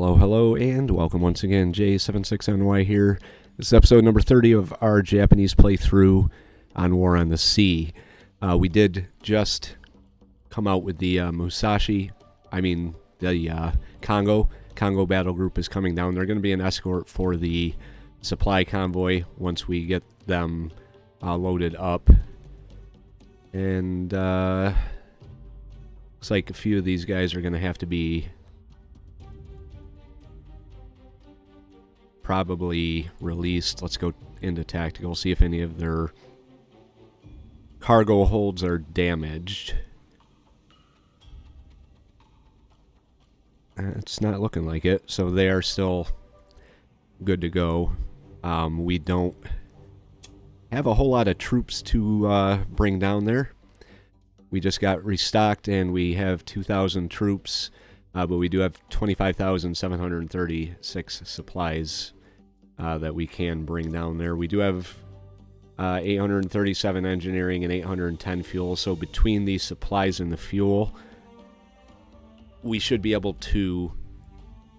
Hello, hello, and welcome once again. J76NY here. This is episode number 30 of our Japanese playthrough on War on the Sea. We did just come out with the Kongo. Kongo battle group is coming down. They're going to be an escort for the supply convoy once we get them loaded up. And looks like a few of these guys are going to have to be probably released. Let's go into tactical, see if any of their cargo holds are damaged. It's not looking like it, so they are still good to go. We don't have a whole lot of troops to bring down there. We just got restocked and we have 2,000 troops, but we do have 25,736 supplies that we can bring down there. We do have 837 engineering and 810 fuel, so between these supplies and the fuel, we should be able to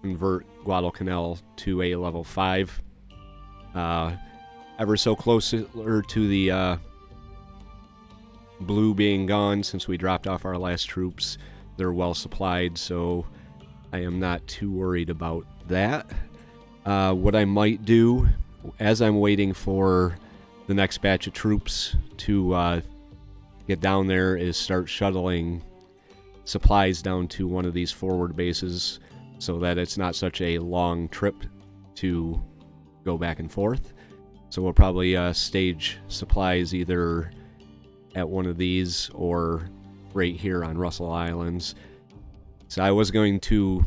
convert Guadalcanal to a level 5. Ever so closer to the blue being gone since we dropped off our last troops. They're well supplied, so I am not too worried about that. What I might do, as I'm waiting for the next batch of troops to get down there, is start shuttling supplies down to one of these forward bases so that it's not such a long trip to go back and forth. So we'll probably stage supplies either at one of these or right here on Russell Islands. So I was going to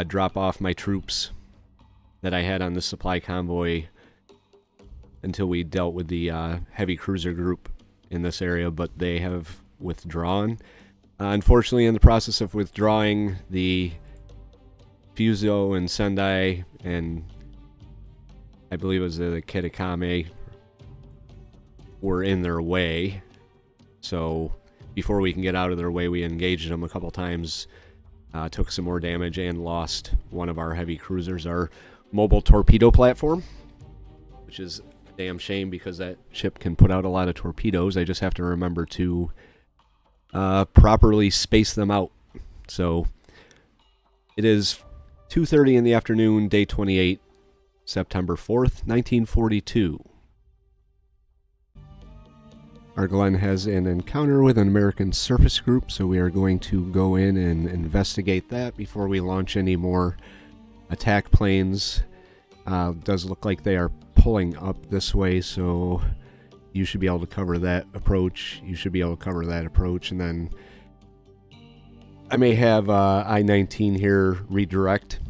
drop off my troops that I had on the supply convoy until we dealt with the heavy cruiser group in this area, but they have withdrawn. Unfortunately, in the process of withdrawing, the Fuso and Sendai and I believe it was the Kitakame were in their way. So before we can get out of their way, we engaged them a couple times, took some more damage, and lost one of our heavy cruisers, our mobile torpedo platform, which is a damn shame because that ship can put out a lot of torpedoes. I just have to remember to properly space them out. So it is 2:30 in the afternoon, day 28, September 4th, 1942. Our Glenn has an encounter with an American surface group, so we are going to go in and investigate that before we launch any more attack planes. Does look like they are pulling up this way, so you should be able to cover that approach. You should be able to cover that approach, and then I may have I-19 here redirect,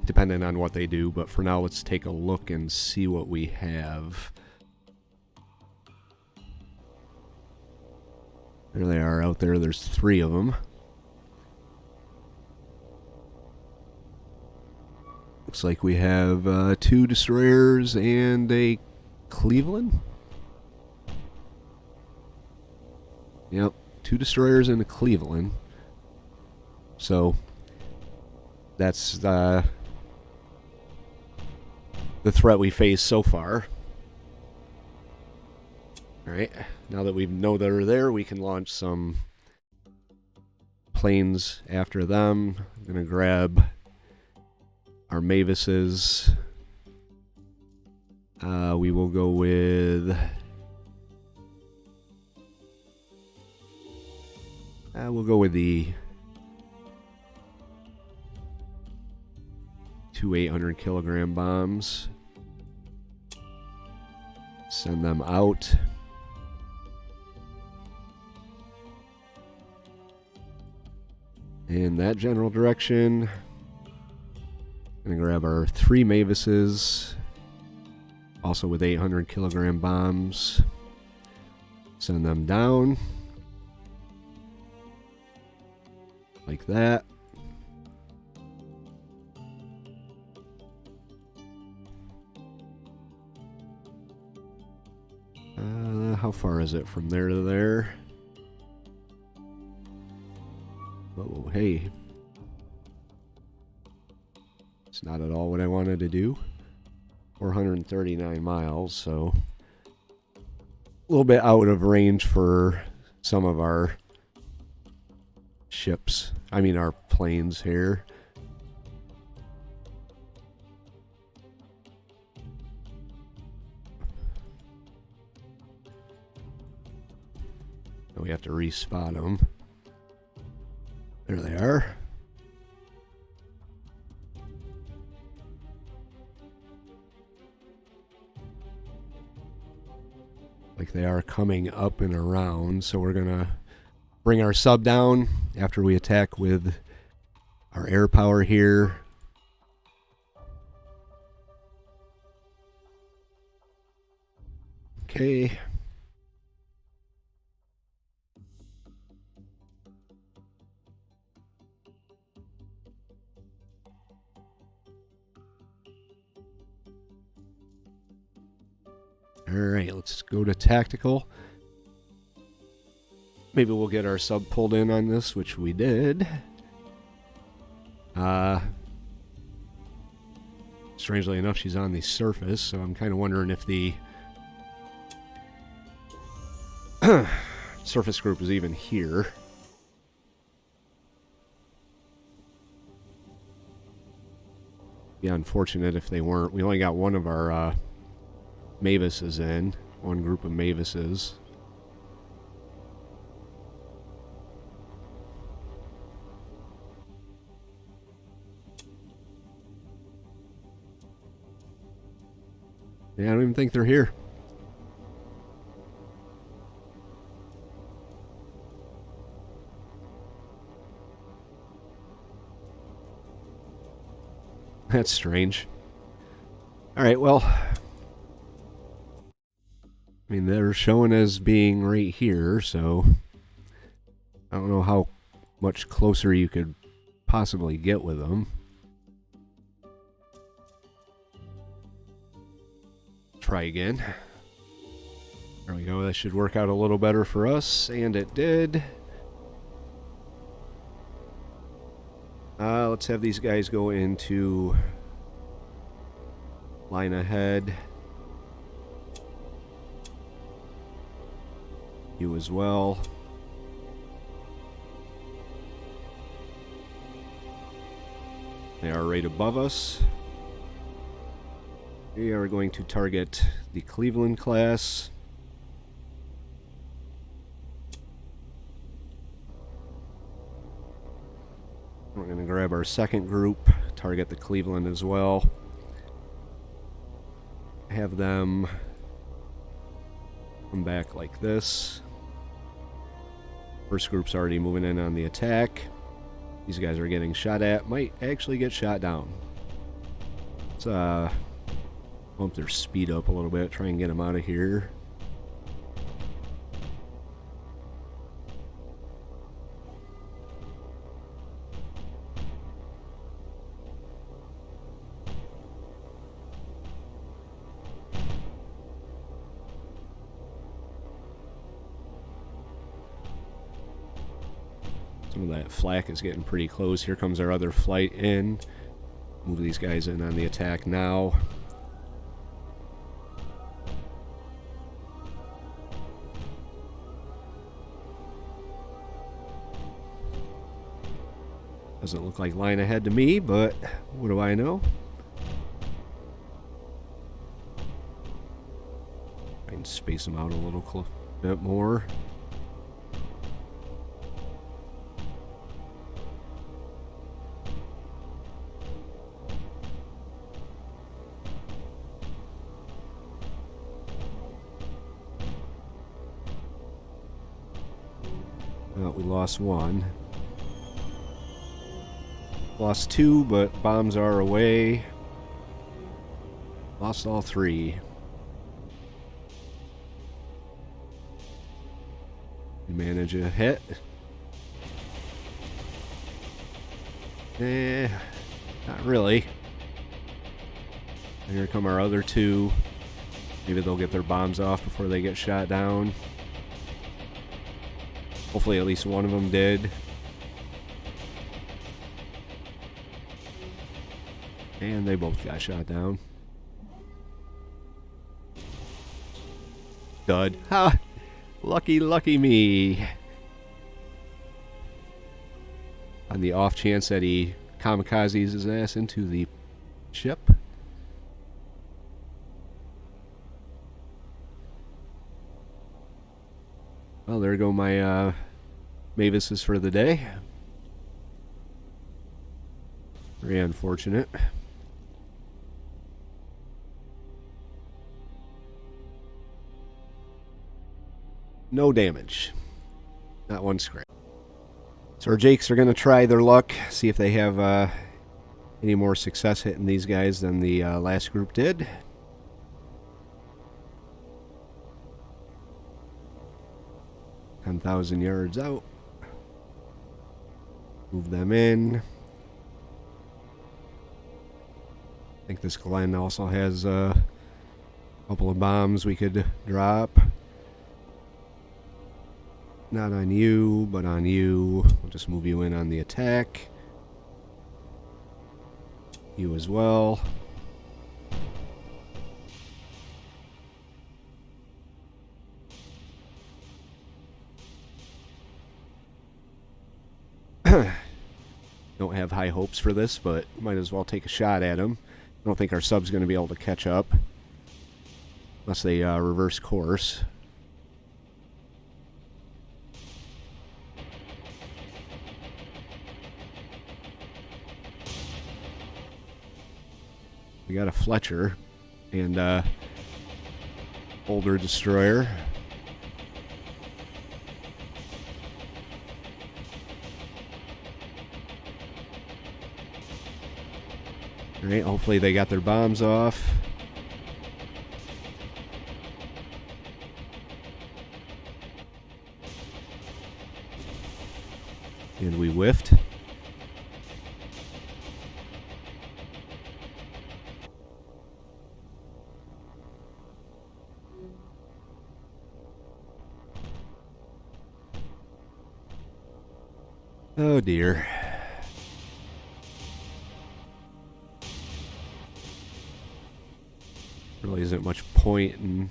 depending on what they do, but for now let's take a look and see what we have. There they are out there. There's 3 of them. Looks like we have 2 destroyers and a Cleveland. Yep, 2 destroyers and a Cleveland. So that's the threat we face so far. Alright, now that we know they're there, we can launch some planes after them. I'm going to grab our Mavises. We will go with the 2 800-kilogram bombs. Send them out. In that general direction. Gonna grab our 3 Mavises, also with 800-kilogram bombs. Send them down. Like that. How far is it from there to there? Oh, hey. It's not at all what I wanted to do. 439 miles, so a little bit out of range for some of our ships. I mean, our planes here. We have to respot them. There they are. Like they are coming up and around, so we're gonna bring our sub down after we attack with our air power here. Okay. Alright, let's go to tactical. Maybe we'll get our sub pulled in on this, which we did. Strangely enough, she's on the surface, so I'm kind of wondering if the surface group is even here. Yeah, unfortunate if they weren't. We only got one of our Mavises in. One group of Mavises. Yeah, I don't even think they're here. That's strange. Alright, well, I mean, they're showing as being right here, so I don't know how much closer you could possibly get with them. Try again. There we go. That should work out a little better for us, and it did. Let's have these guys go into line ahead. You as well. They are right above us. We are going to target the Cleveland class. We're going to grab our second group, target the Cleveland as well. Have them come back like this. First group's already moving in on the attack. These guys are getting shot at. Might actually get shot down. Let's bump their speed up a little bit. Try and get them out of here. Some of that flak is getting pretty close. Here comes our other flight in. Move these guys in on the attack now. Doesn't look like line ahead to me, but what do I know? I can space them out a little bit more. Well, we lost one. Lost two, but bombs are away. Lost all three. We manage a hit. Not really. And here come our other two. Maybe they'll get their bombs off before they get shot down. Hopefully at least one of them did. And they both got shot down. Dud. Ha! Lucky, lucky me. On the off chance that he kamikazes his ass into the ship. Well, there go my Mavises for the day. Very unfortunate. No damage. Not one scratch. So our Jakes are going to try their luck, see if they have any more success hitting these guys than the last group did. "10,000 yards out. Move them in. I think this Glen also has a couple of bombs we could drop. Not on you, but on you. We'll just move you in on the attack. You as well. Don't have high hopes for this, but might as well take a shot at him. I don't think our sub's going to be able to catch up. Unless they reverse course. We got a Fletcher and older destroyer. Alright, hopefully they got their bombs off. And we whiffed. Oh dear. Really isn't much point in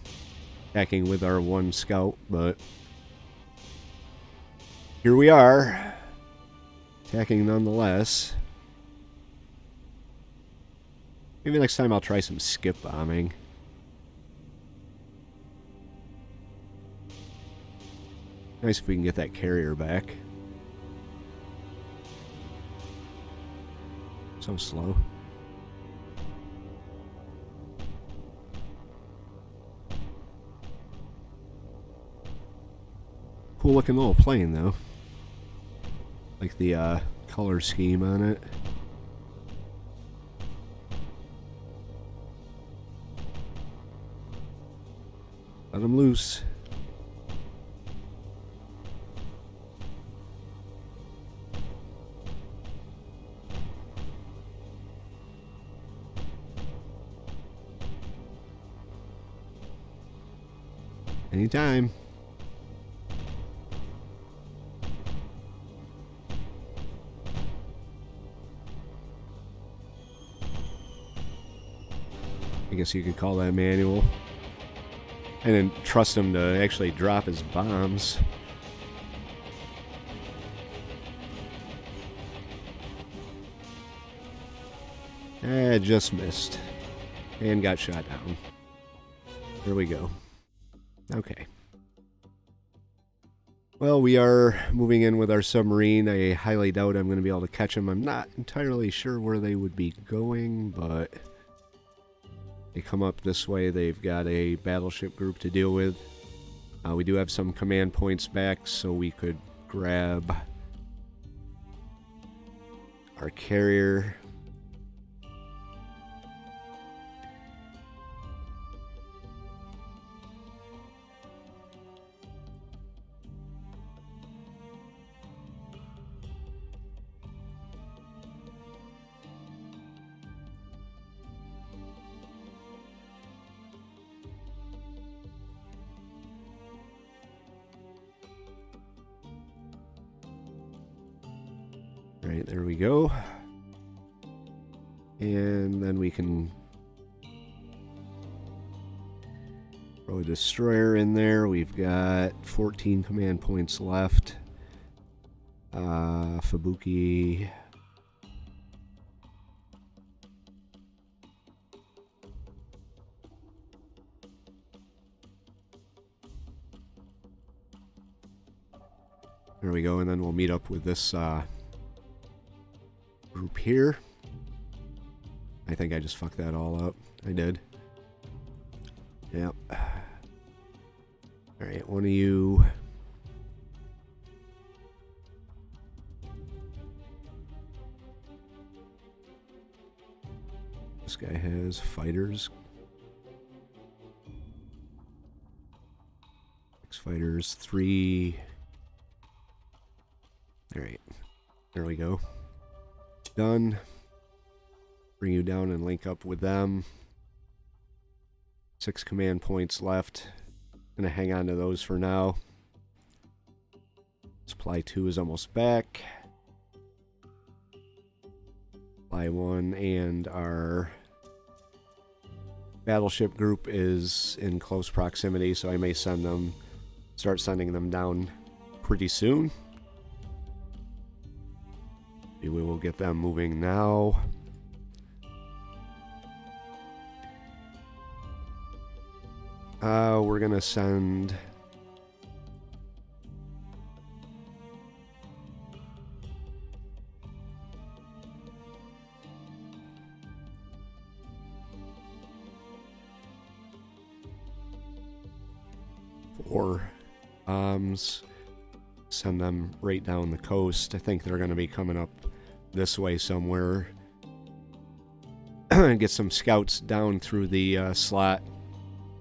attacking with our one scout, but here we are. Attacking nonetheless. Maybe next time I'll try some skip bombing. Nice if we can get that carrier back. So slow. Cool looking little plane though. Like the color scheme on it. Let them loose. Anytime. I guess you could call that manual. I didn't trust him to actually drop his bombs. Just missed. And got shot down. There we go. Okay. Well, we are moving in with our submarine. I highly doubt I'm going to be able to catch them. I'm not entirely sure where they would be going, but they come up this way. They've got a battleship group to deal with. We do have some command points back, so we could grab our carrier. Right, there we go. And then we can throw a destroyer in there. We've got 14 command points left. Fubuki. There we go, and then we'll meet up with this group here. I think I just fucked that all up. I did. Yep. Alright, one of you. This guy has fighters. 6 fighters, 3. Alright. There we go. Done. Bring you down and link up with them. 6 command points left. Gonna hang on to those for now. Supply 2 is almost back. Supply 1 and our battleship group is in close proximity, so I may start sending them down pretty soon. Maybe we will get them moving now. We're gonna send four bombs. Send them right down the coast. I think they're gonna be coming up this way somewhere. Get some scouts down through the slot.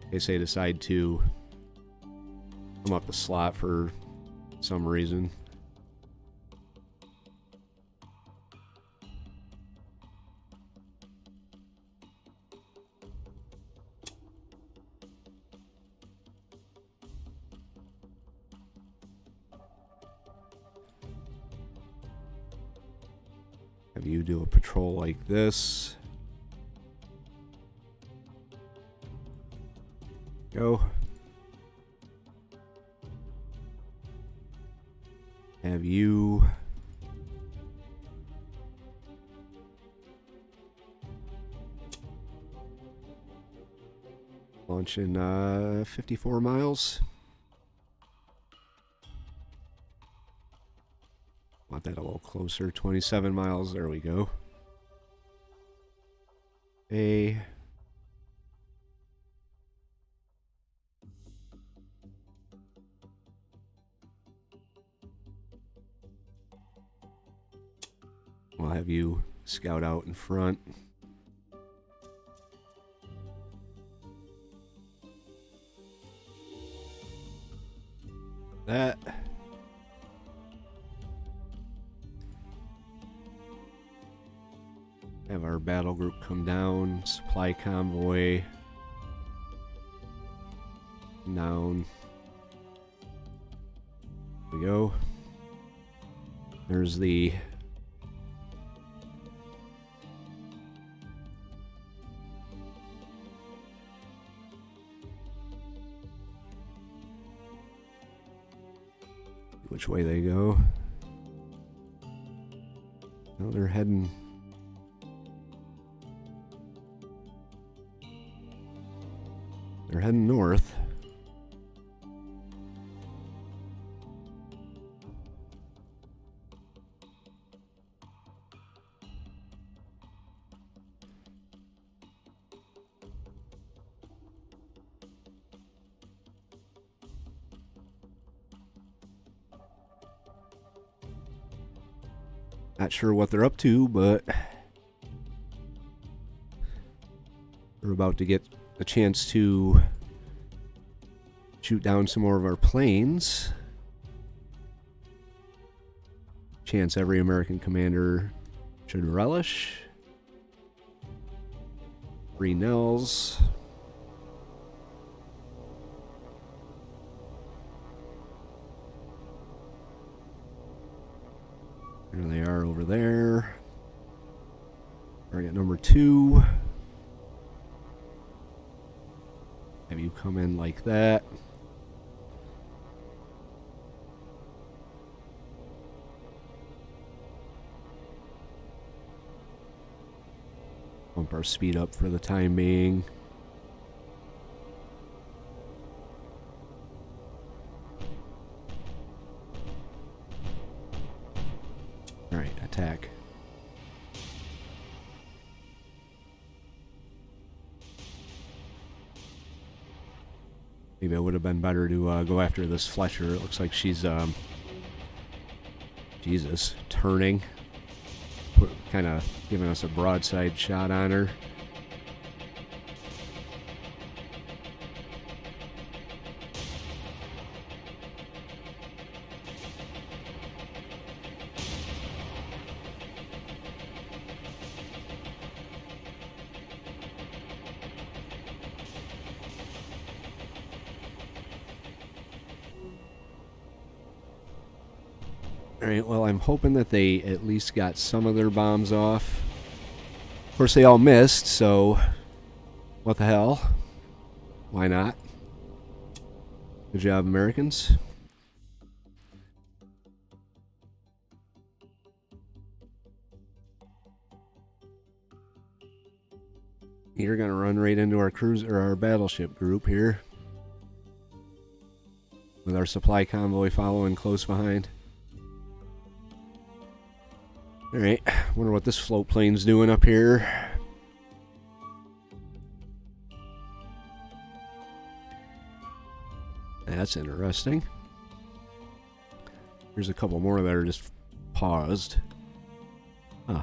In case they decide to come up the slot for some reason. Have you do a patrol like this. Go. Have you launch in 54 miles? Want that a little closer. 27 miles. There we go. A We'll have you scout out in front. That. Have our battle group come down. Supply convoy. Down. There we go. There's the which way they go. No, they're heading. They're heading north. Not sure what they're up to, but we're about to get a chance to shoot down some more of our planes. Chance every American commander should relish. 3 nils. There they are over there. Target number 2. Have you come in like that. Bump our speed up for the time being. Alright, attack. Maybe it would have been better to go after this Fletcher. It looks like she's, Jesus, turning. Kind of giving us a broadside shot on her. Alright, well, I'm hoping that they at least got some of their bombs off. Of course, they all missed, so what the hell? Why not? Good job, Americans. You're gonna run right into our cruiser, or our battleship group here, with our supply convoy following close behind. Alright, wonder what this float plane's doing up here. That's interesting. Here's a couple more that are just paused. Huh.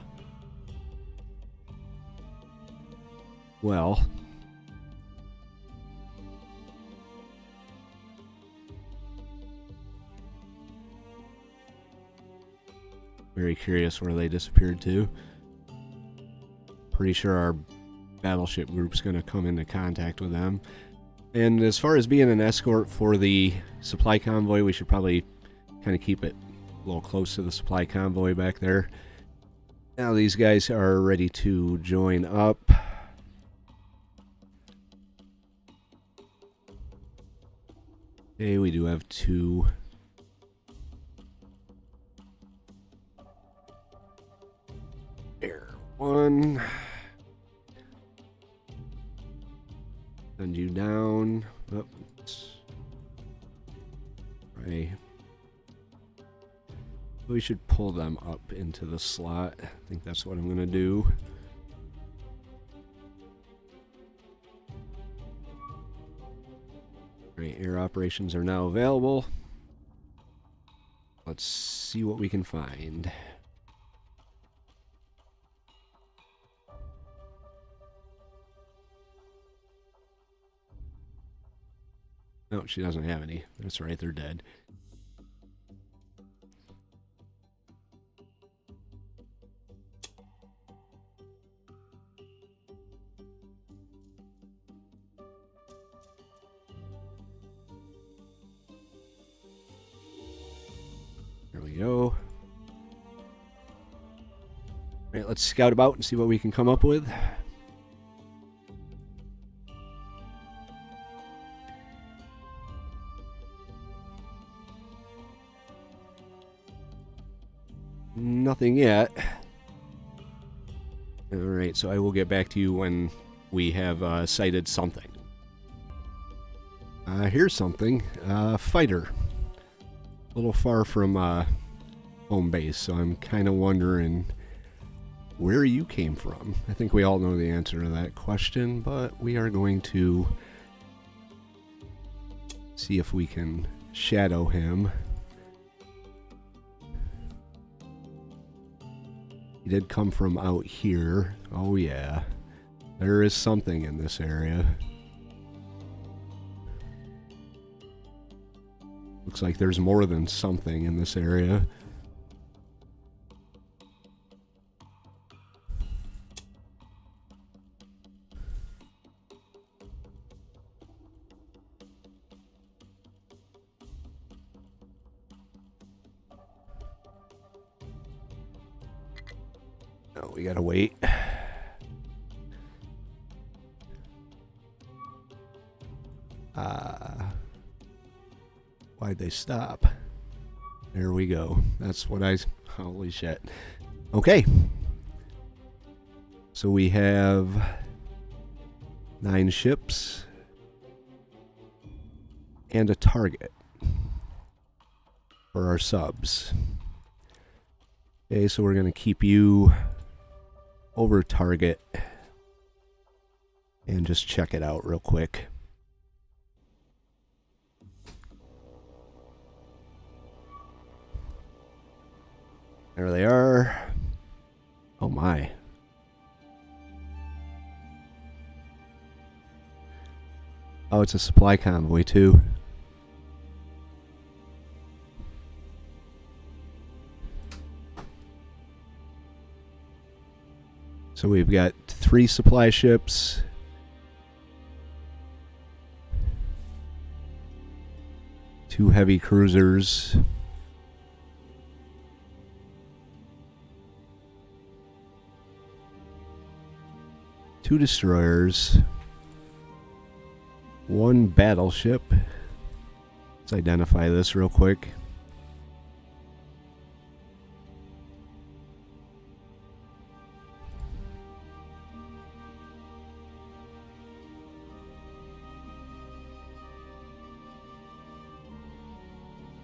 Well. Very curious where they disappeared to. Pretty sure our battleship group's going to come into contact with them. And as far as being an escort for the supply convoy, we should probably kind of keep it a little close to the supply convoy back there. Now these guys are ready to join up. Okay, we do have 2. There, 1. Send you down. Oops. Right. We should pull them up into the slot. I think that's what I'm going to do. Right, air operations are now available. Let's see what we can find. No, she doesn't have any. That's right, they're dead. There we go. All right, let's scout about and see what we can come up with. Nothing yet. Alright, so I will get back to you when we have sighted something. Here's something. Fighter. A little far from home base, so I'm kind of wondering where you came from. I think we all know the answer to that question, but we are going to see if we can shadow him. He did come from out here. Oh yeah. There is something in this area. Looks like there's more than something in this area. Oh, we gotta wait. Why'd they stop? There we go. That's what I... Holy shit. Okay. So we have 9 ships and a target for our subs. Okay, so we're going to keep you over target and just check it out real quick. There they are. Oh my. Oh, it's a supply convoy too. So we've got 3 supply ships. Two heavy cruisers. Two destroyers. 1 battleship. Let's identify this real quick.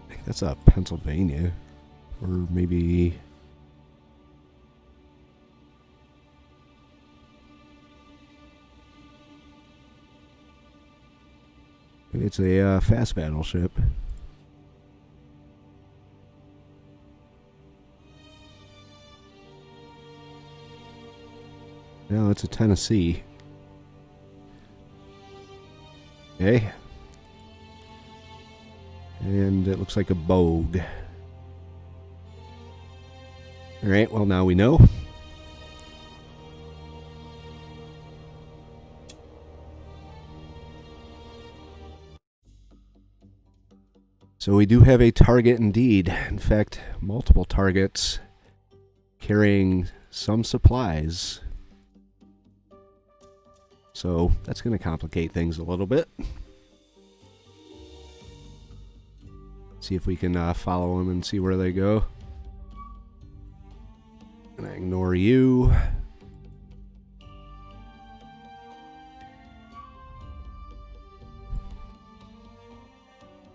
I think that's Pennsylvania. Or maybe... It's a fast battleship. No, it's a Tennessee. Okay. And it looks like a Bogue. Alright, well now we know. So we do have a target indeed. In fact, multiple targets carrying some supplies. So that's going to complicate things a little bit. See if we can follow them and see where they go. And I ignore you.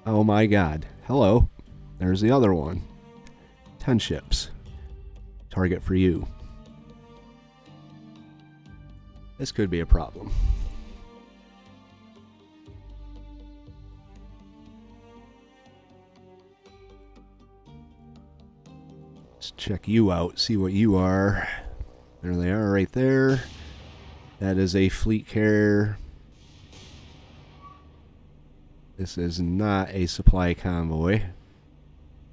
Oh my god. Hello. There's the other one. 10 ships. Target for you. This could be a problem. Let's check you out, see what you are. There they are right there. That is a fleet carrier. This is not a supply convoy.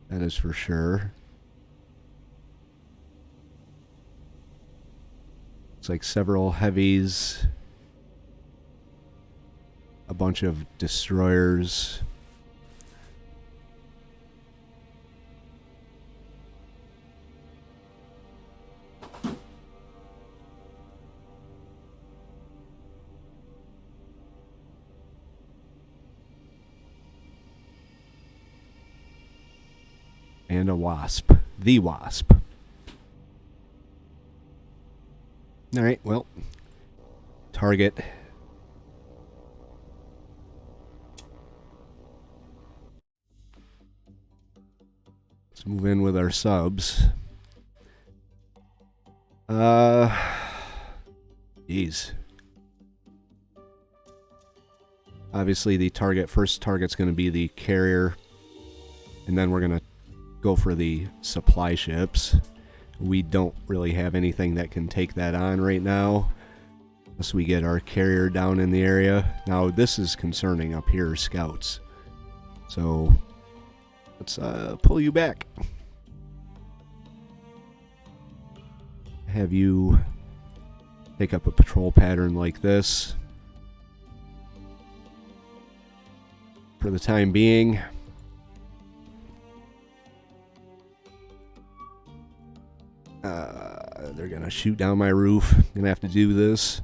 That is for sure. Looks like several heavies. A bunch of destroyers. And a Wasp. The Wasp. Alright, well. Target. Let's move in with our subs. Jeez. Obviously the first target's going to be the carrier. And then we're going to go for the supply ships. We don't really have anything that can take that on right now, unless we get our carrier down in the area. Now this is concerning up here, scouts. So let's pull you back. Have you take up a patrol pattern like this for the time being. They're gonna shoot down my roof. Gonna have to do this.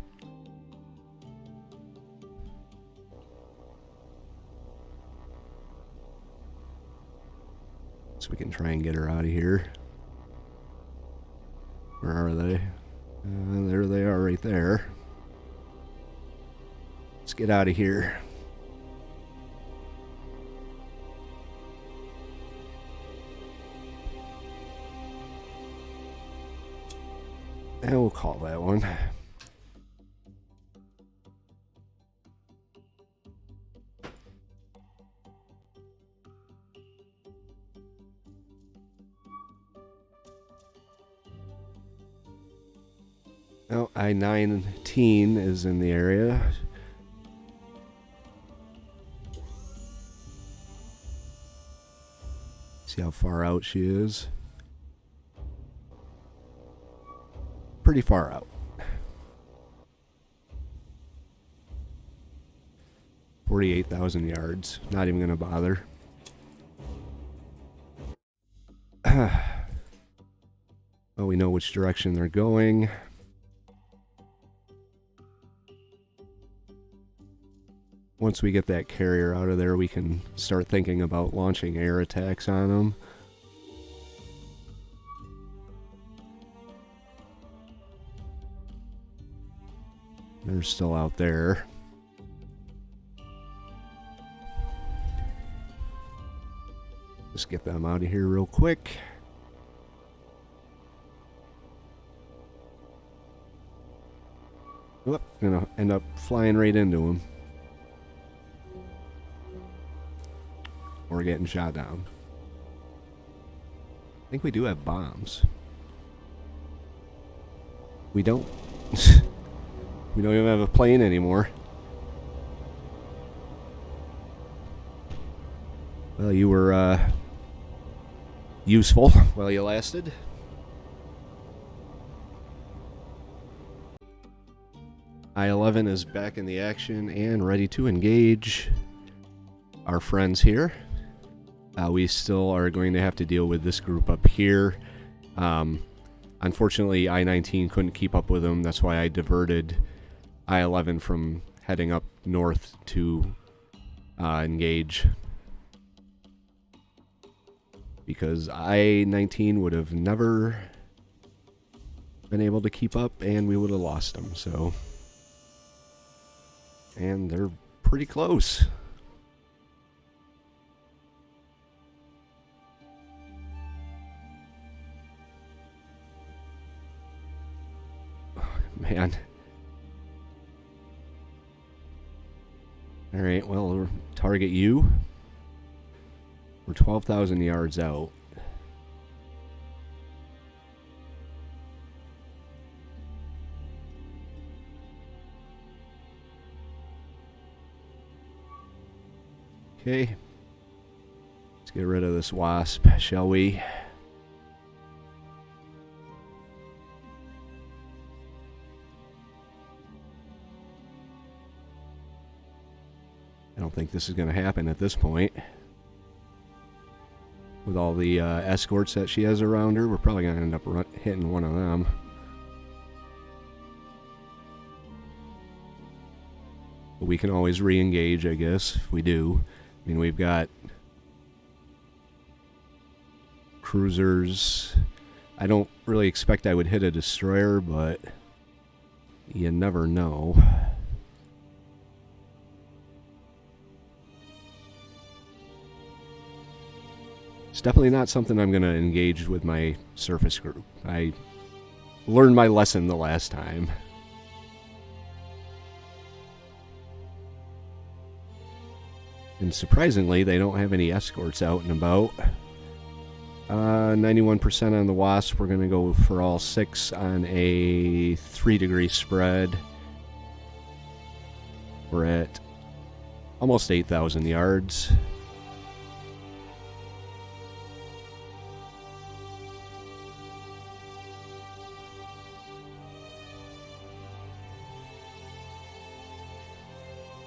So we can try and get her out of here. Where are they? There they are right there. Let's get out of here. And we'll call that one. Oh, I-19 is in the area. See how far out she is. Pretty far out. 48,000 yards. Not even gonna bother. Well, we know which direction they're going. Once we get that carrier out of there, we can start thinking about launching air attacks on them. They're still out there. Just get them out of here real quick. Whoop, gonna end up flying right into them. Or getting shot down. I think we do have bombs. We don't. We don't even have a plane anymore. Well, you were useful while you lasted. I-11 is back in the action and ready to engage our friends here. We still are going to have to deal with this group up here. Unfortunately, I-19 couldn't keep up with them. That's why I diverted I-11 from heading up north to engage. Because I-19 would have never been able to keep up and we would have lost them. So, and they're pretty close. Man. Alright, well, we'll target you. We're 12,000 yards out. Okay. Let's get rid of this wasp, shall we? I don't think this is going to happen at this point. With all the escorts that she has around her, we're probably going to end up hitting one of them. But we can always re-engage, I guess, if we do. I mean, we've got cruisers. I don't really expect I would hit a destroyer, but you never know. It's definitely not something I'm going to engage with my surface group. I learned my lesson the last time. And surprisingly, they don't have any escorts out and about. 91% on the Wasp. We're going to go for all 6 on a 3-degree spread. We're at almost 8,000 yards.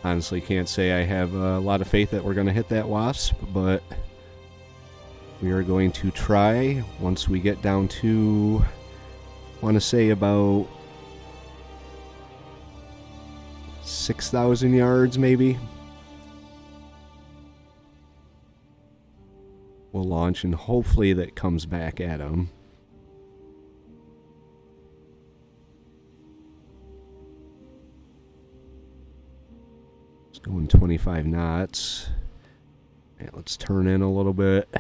Honestly, can't say I have a lot of faith that we're going to hit that Wasp, but we are going to try once we get down to, I want to say about 6,000 yards maybe. will launch, and hopefully that comes back at him. It's going 25 knots. Right, let's turn in a little bit.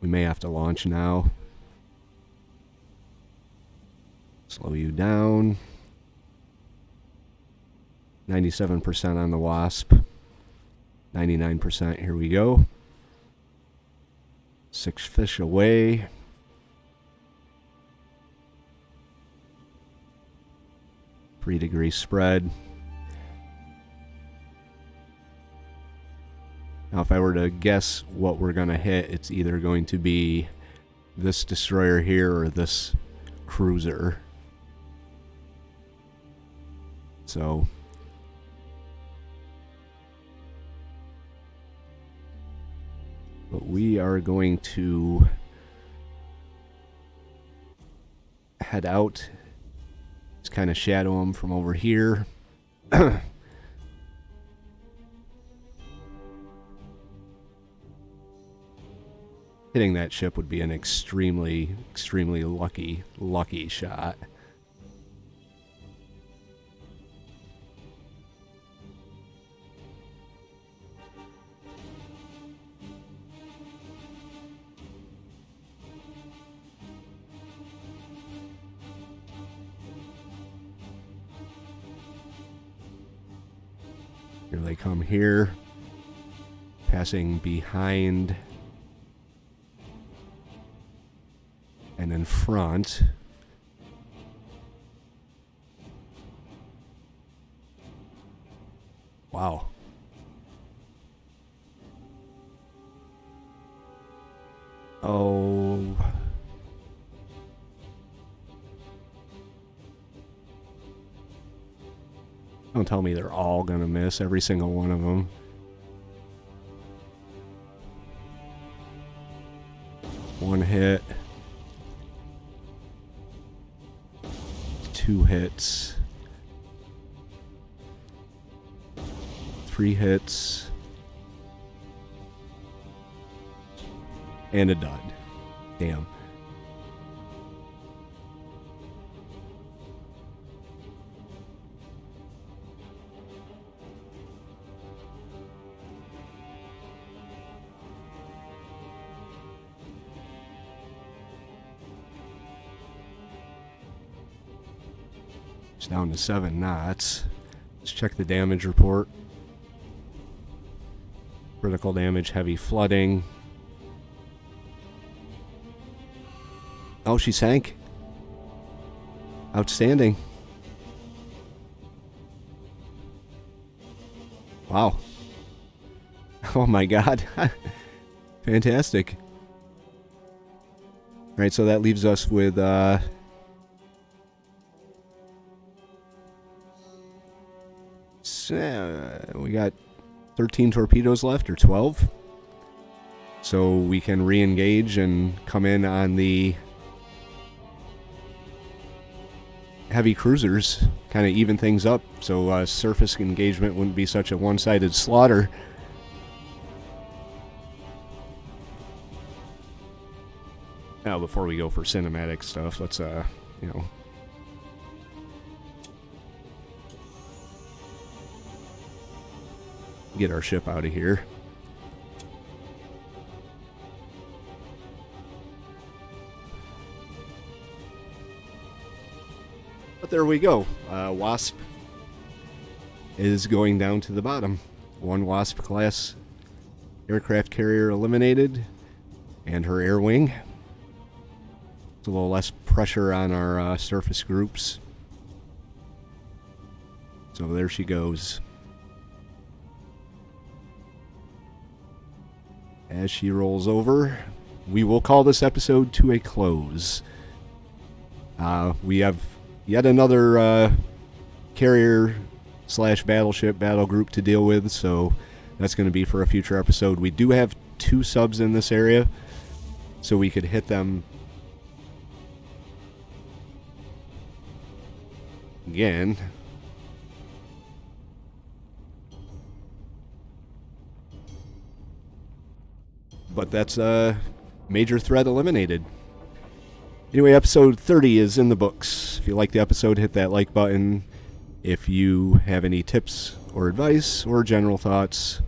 We may have to launch now. Slow you down. 97% on the Wasp. 99%. Here we go. 6 fish away. Three-degree spread. Now, if I were to guess what we're going to hit, it's either going to be this destroyer here or this cruiser. So, but we are going to head out. Just kind of shadow them from over here. Hitting that ship would be an extremely, extremely lucky shot. Here they come here, passing behind and in front. Wow. Oh. Don't tell me they're all gonna miss, every single one of them. One hit. 2 hits. 3 hits. And a dud. Damn. It's down to 7 knots. Let's check the damage report. Critical damage, heavy flooding. Oh, she sank. Outstanding. Wow. Oh my god. Fantastic. Alright, so that leaves us with we got 13 torpedoes left, or 12. So we can re-engage and come in on the heavy cruisers, kind of even things up, so surface engagement wouldn't be such a one-sided slaughter. Now, before we go for cinematic stuff, let's, get our ship out of here. But there we go. Wasp is going down to the bottom. 1 Wasp class aircraft carrier eliminated, and her air wing. It's a little less pressure on our surface groups. So there she goes. As she rolls over, we will call this episode to a close. We have yet another carrier / battleship battle group to deal with, so that's going to be for a future episode. We do have 2 subs in this area, so we could hit them again. But that's a major threat eliminated. Anyway, episode 30 is in the books. If you like the episode, hit that like button. If you have any tips or advice or general thoughts,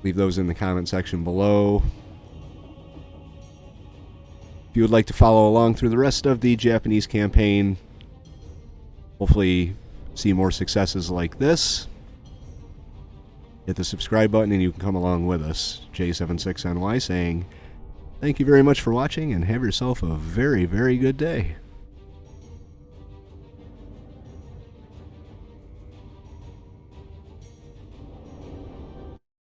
leave those in the comment section below. If you would like to follow along through the rest of the Japanese campaign, hopefully see more successes like this, hit the subscribe button and you can come along with us. J76NY saying, thank you very much for watching and have yourself a very, very good day.